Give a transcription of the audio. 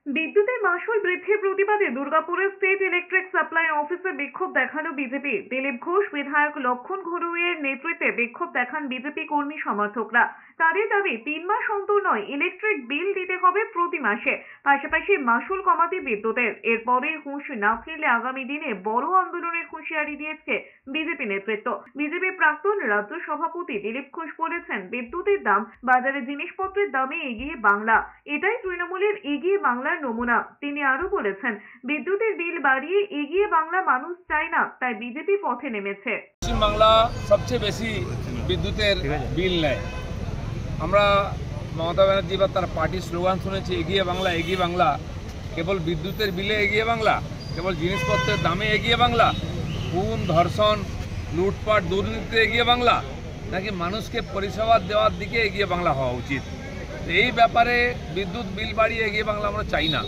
বিদ্যুতের মাশুল বৃদ্ধির প্রতিবাদে দুর্গাপুরের স্টেট ইলেকট্রিক সাপ্লাই অফিসে বিক্ষোভ দেখালো বিজেপি। দিলীপ ঘোষ বিধায়ক লক্ষণ ঘড়ুইয়ের নেতৃত্বে বিক্ষোভ দেখান বিজেপি কর্মী সমর্থকরা। তাদের দাবি 3 মাস অন্তর নয়, ইলেকট্রিক বিল দিতে হবে প্রতি মাসে, পাশাপাশি মাশুল কমাতে বিদ্যুতের। এরপরে হুঁশ না ফিরলে আগামী দিনে বড় আন্দোলনের হুঁশিয়ারি দিয়েছে বিজেপি নেতৃত্ব। বিজেপির প্রাক্তন রাজ্য সভাপতি দিলীপ ঘোষ বলেছেন, বিদ্যুতের দাম, বাজারে জিনিসপত্রের দামে এগিয়ে বাংলা, এটাই তৃণমূলের এগিয়ে বাংলার নমুনা। তিনি আরো বলেছেন, বিদ্যুতের বিল বাড়িয়ে এগিয়ে বাংলা মানুষ চায় না, তাই বিজেপি পথে নেমেছে। পশ্চিম বাংলা সবচেয়ে বেশি বিদ্যুতের বিল নেয়। আমরা মমতা ব্যানার্জি বা তার পার্টির স্লোগান শুনেছি, এগিয়ে বাংলা, এগিয়ে বাংলা। কেবল বিদ্যুতের বিলে এগিয়ে বাংলা, কেবল জিনিসপত্রের দামে এগিয়ে বাংলা, খুন, ধর্ষণ, লুটপাট, দুর্নীতিতে এগিয়ে বাংলা, নাকি মানুষকে পরিষেবা দেওয়ার দিকে এগিয়ে বাংলা হওয়া উচিত? এই ব্যাপারে বিদ্যুৎ বিল বাড়িয়ে এগিয়ে বাংলা আমরা চাই না।